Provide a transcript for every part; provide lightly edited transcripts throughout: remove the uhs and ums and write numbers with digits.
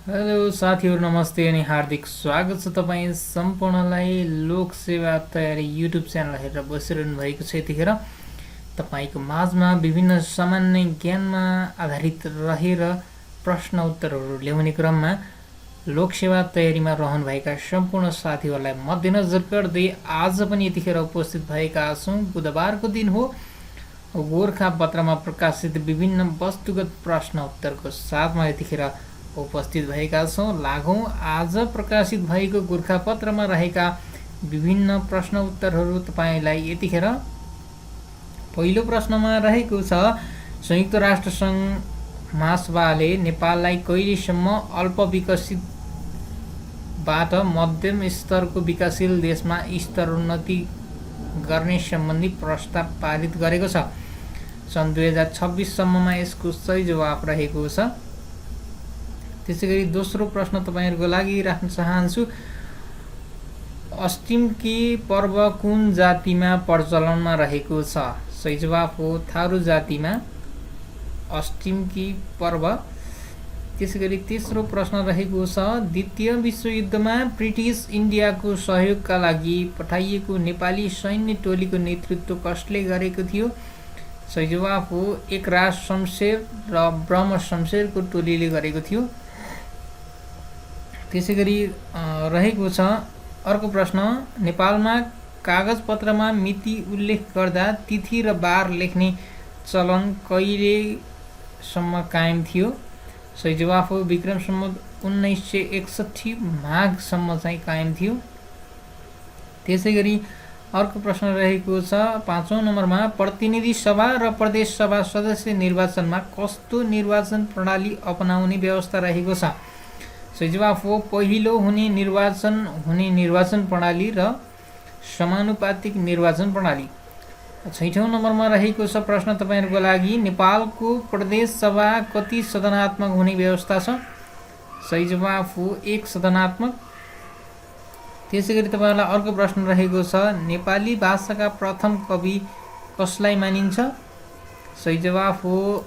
Hello साथीहरू, नमस्ते अनि हार्दिक स्वागत छ तपाईँ सम्पूर्णलाई लोकसेवा तयारी युट्युब च्यानल हेरेर बसिरहनु भएको छ। यतिखेर तपाईँको माझमा विभिन्न सामान्य ज्ञानमा आधारित रहेर प्रश्न उत्तरहरू ल्याउने क्रममा लोकसेवा तयारीमा रहनुभएका सम्पूर्ण साथीहरूलाई मध्यनजर गर्दै आज पनि यतिखेर उपस्थित भएका छौँ। बुधबारको दिन हो। गोरखापत्रमा प्रकाशित विभिन्न वस्तुगत प्रश्न उत्तरको साथमा यतिखेर उपस्थित भएका छौँ। लागौँ आज प्रकाशित भएको गोरखापत्रमा रहेका विभिन्न प्रश्न उत्तरहरू तपाईँलाई यतिखेर। पहिलो प्रश्नमा रहेको छ, संयुक्त राष्ट्र सङ्घ महासभाले नेपाललाई कहिलेसम्म अल्पविकसितबाट मध्यम स्तरको विकासशील देशमा स्तरोन्नति गर्ने सम्बन्धी प्रस्ताव पारित गरेको छ? सन् 2026 सम्ममा यसको सही जवाफ रहेको छ। त्यसैगरी दोस्रो प्रश्न तपाईहरुको लागि राख्न चाहन्छु, अस्टिमकी पर्व कुन जातिमा प्रचलनमा रहेको छ? सही जवाफ हो थारू जातिमा अस्टिमकी पर्व। त्यसैगरी तेस्रो प्रश्न रहेको छ, द्वितीय विश्वयुद्धमा ब्रिटिस इन्डियाको सहयोगका लागि पठाइएको नेपाली सैन्य टोलीको नेतृत्व कसले गरेको थियो? सही जवाफ हो एकराज शमशेर र ब्रह्म शमशेरको टोलीले गरेको थियो। त्यसैगरी रहेको छ अर्को प्रश्न, नेपालमा कागजपत्रमा मिति उल्लेख गर्दा तिथि र बार लेख्ने चलन कहिलेसम्म कायम थियो? सही जवाफ हो विक्रम सम्वत 1961 माघसम्म चाहिँ कायम थियो। त्यसैगरी अर्को प्रश्न रहेको छ, पाँचौं नम्बरमा, प्रतिनिधि सभा र प्रदेश सभा सदस्य निर्वाचनमा कस्तो निर्वाचन प्रणाली अपनाउने व्यवस्था रहेको छ? सही जवाफ हो पहिलो हुने निर्वाचन प्रणाली र समानुपातिक निर्वाचन प्रणाली। छैठौं नम्बरमा रहेको छ प्रश्न तपाईहरुको लागि, नेपालको प्रदेश सभा कति सदनात्मक हुने व्यवस्था छ? सही जवाफ हो 1 सदनात्मक। त्यसैगरी तपाईहरुलाई अर्को प्रश्न रहेको छ, नेपाली भाषाका प्रथम कवि कसलाई मानिन्छ? सही जवाफ हो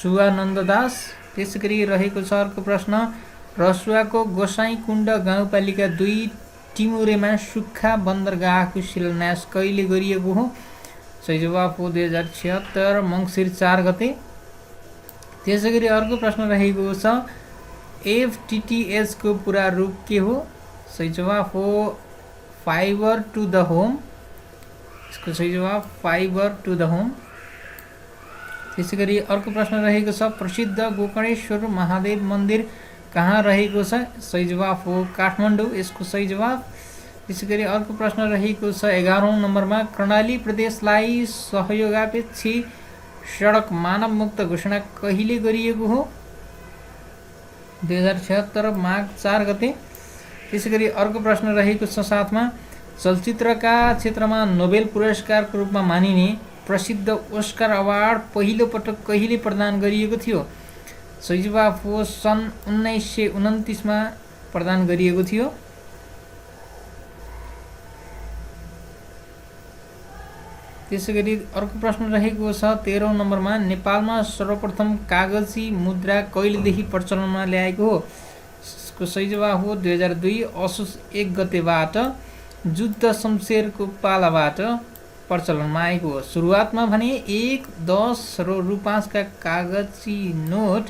सुवानन्द दास। त्यसैगरी रहेको छ अर्को प्रश्न, रसुवाको गोसाईकुण्ड गाउँपालिका 2 टिमुरेमा सुक्खा बन्दरगाहको शिलान्यास कहिले गरिएको हो? सही जवाफ हो 2076 मङ्सिर 4 गते। त्यसैगरी अर्को प्रश्न रहेको छ, FTTH को पूरा रूप के हो? सही जवाफ हो फाइबर टू द होम। इसको सही जवाब फाइबर टू द होम। त्यसैगरी अर्को प्रश्न रहेको छ, प्रसिद्ध गोकर्णेश्वर महादेव मन्दिर कहाँ रहेको छ? सही जवाफ हो काठमाडौँ। यसको सही जवाब। त्यसैगरी अर्को प्रश्न रहेको छ 11औं नम्बरमा, कर्णाली प्रदेशलाई सहयोगापेक्षी सडक मानव मुक्त घोषणा कहिले गरिएको हो? 2076 माघ 4 गते। त्यसैगरी अर्को प्रश्न रहेको छ साथमा, चलचित्रका क्षेत्रमा नोबेल पुरस्कारको रूपमा मानिने प्रसिद्ध ओस्कार अवार्ड पहिलो पटक कहिले प्रदान गरिएको थियो? सही जवाफ हो सन् 1929 मा प्रदान गरिएको थियो। त्यसैगरी अर्को प्रश्न रहेको छ 13औं नम्बरमा, नेपालमा सर्वप्रथम कागजी मुद्रा कहिलेदेखि प्रचलनमा ल्याएको हो? यसको सही जवाफ हो 2002 असोज 1 गतेबाट जुद्ध शमशेरको पालाबाट प्रचलनमा आएको हो। सुरुवातमा भने 1, 10 र रु 5 का कागजी नोट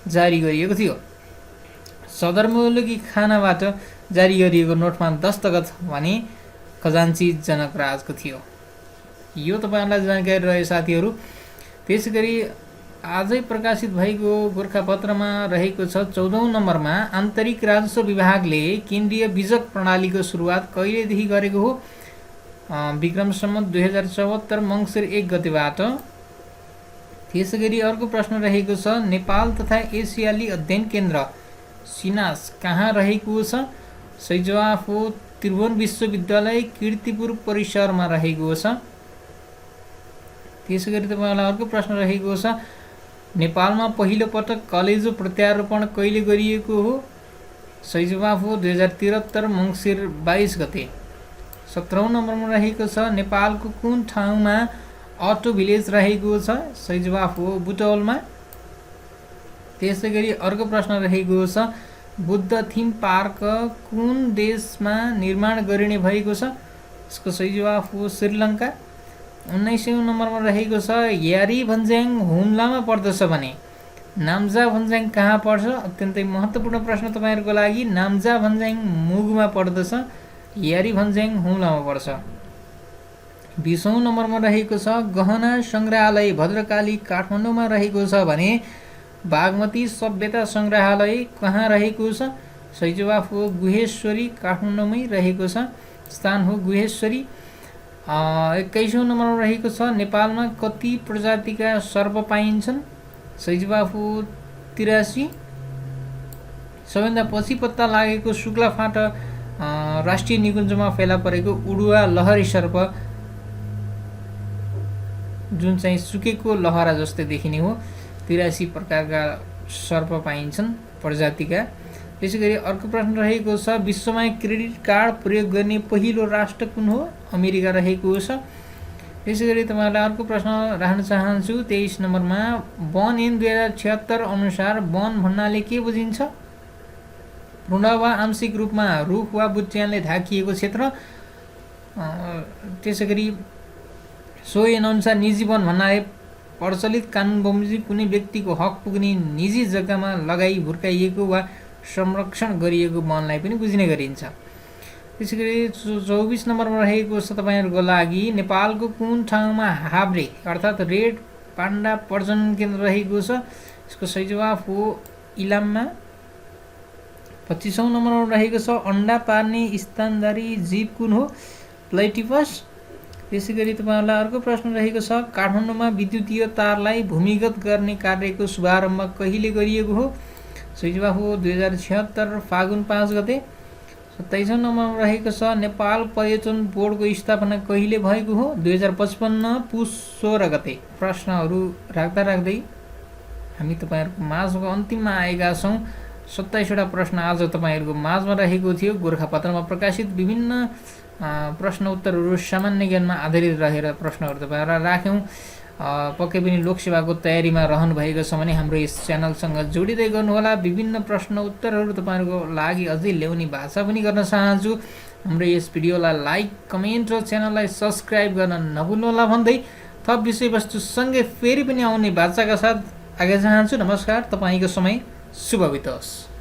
जारी गरिएको थियो। सदरमुलकी खानाबाट जारी गरिएको नोटमा दस्तखत भने खजान्ची जनकराजको थियो। यो तपाईहरुलाई जानकारी रह्यो साथीहरु। त्यसैगरी आजै प्रकाशित भएको गोरखापत्रमा रहेको छ 14औं नम्बरमा, आन्तरिक राजस्व विभागले केन्द्रीय बीजक प्रणालीको सुरुवात कहिलेदेखि गरेको हो? विक्रम सम्वत 2074 मङ्सिर 1 गतेबाट। त्यसैगरी अर्को प्रश्न रहेको छ, नेपाल तथा एसियाली अध्ययन केन्द्र सिनास कहाँ रहेको छ? सही जवाफ हो त्रिभुवन विश्वविद्यालय कीर्तिपुर परिसरमा रहेको छ। त्यसैगरी तपाईहरुलाई अर्को प्रश्न रहेको छ, नेपालमा पहिलो पटक कलेजो प्रत्यारोपण कहिले गरिएको हो? सही जवाफ हो 2073 मङ्सिर 22 गते। 17औं नम्बरमा रहेको छ, नेपालको कुन ठाउँमा अटो भिलेज रहेको छ? सही जवाफ हो बुटवलमा। त्यसै गरी अर्को प्रश्न रहेको छ बुद्ध थिम पार्क कुन देशमा निर्माण गरिने भएको छ? यसको सही जवाफ हो श्रीलङ्का। 19औं नम्बरमा रहेको छ यारी भन्ज्याङ हुम्लामा पर्दछ भने नाम्जा भन्ज्याङ कहाँ पर्छ? अत्यन्तै महत्त्वपूर्ण प्रश्न तपाईँहरूको लागि। नाम्जा भन्ज्याङ मुगुमा पर्दछ, यारी भन्ज्याङ हुम्लामा पर्छ। 20औं नम्बरमा रहेको छ गहना सङ्ग्रहालय भद्रकाली काठमाडौँमा रहेको छ भने बागमती सभ्यता सङ्ग्रहालय कहाँ रहेको छ? सही जवाफ हो गुहेश्वरी, काठमाडौँमै रहेको छ, स्थान हो गुहेश्वरी। 21औं नम्बरमा रहेको छ नेपालमा कति प्रजातिका सर्प पाइन्छन्? सही जवाफ हो 83। सबैभन्दा पछि पत्ता लागेको शुक्लाफाँट राष्ट्रिय निकुञ्जमा फेला परेको उडुवा लहरी सर्प जुन चाहिँ सुकेको लहरा जस्तै देखिने हो। 83 प्रकारका सर्प पाइन्छन् प्रजातिका। त्यसै गरी अर्को प्रश्न रहेको छ विश्वमा क्रेडिट कार्ड प्रयोग गर्ने पहिलो राष्ट्र कुन हो? अमेरिका रहेको छ। त्यसै गरी तपाईँहरूलाई अर्को प्रश्न राख्न चाहन्छु 23 नम्बरमा वन ऐन 2076 अनुसार वन भन्नाले के बुझिन्छ? पूर्ण वा आंशिक रूपमा रुख वा बुट्यानले ढाकिएको क्षेत्र। त्यसै गरी सो ऐनअनुसार निजी वन भन्नाले प्रचलित कानुन बमोजिम कुनै व्यक्तिको हक पुग्ने निजी जग्गामा लगाई हुर्काइएको वा संरक्षण गरिएको वनलाई पनि बुझिने गरिन्छ। त्यसै गरी 24 नम्बरमा रहेको छ तपाईँहरूको लागि नेपालको कुन ठाउँमा हाब्रे अर्थात् रेड पाण्डा प्रजनन केन्द्र रहेको छ? यसको सही जवाफ हो इलाममा। 25औं नम्बरमा रहेको छ अन्डा पार्ने स्तनधारी जीव कुन हो? प्लेटिपस। त्यसै गरी तपाईँहरूलाई अर्को प्रश्न रहेको छ काठमाडौँमा विद्युतीय तारलाई भूमिगत गर्ने कार्यको शुभारम्भ कहिले गरिएको हो? सही जवाफ हो 2076 फागुन 5 गते। 27औं नम्बरमा रहेको छ नेपाल पर्यटन बोर्डको स्थापना कहिले भएको हो? 2055 पुस 16 गते। प्रश्नहरू राख्दा राख्दै हामी तपाईँहरूको माझको अन्तिममा आएका छौँ। 27वटा प्रश्न आज तपाईँहरूको माझमा रहेको थियो। गोर्खापत्रमा प्रकाशित विभिन्न प्रश्न उत्तरहरू सामान्य ज्ञानमा आधारित रहेर प्रश्नहरू तपाईँहरूलाई राख्यौँ। पक्कै पनि लोकसेवाको तयारीमा रहनु भएको छ भने हाम्रो यस च्यानलसँग जोडिँदै गर्नुहोला। विभिन्न प्रश्न उत्तरहरू तपाईँहरूको लागि अझै ल्याउने भाषा पनि गर्न चाहन्छु। हाम्रो यस भिडियोलाई लाइक, कमेन्ट र च्यानललाई सब्सक्राइब गर्न नभुल्नुहोला भन्दै थप विषयवस्तुसँगै फेरि पनि आउने भाषाका साथ आगे चाहन्छु। नमस्कार, तपाईँको समय शुभ बितोस्।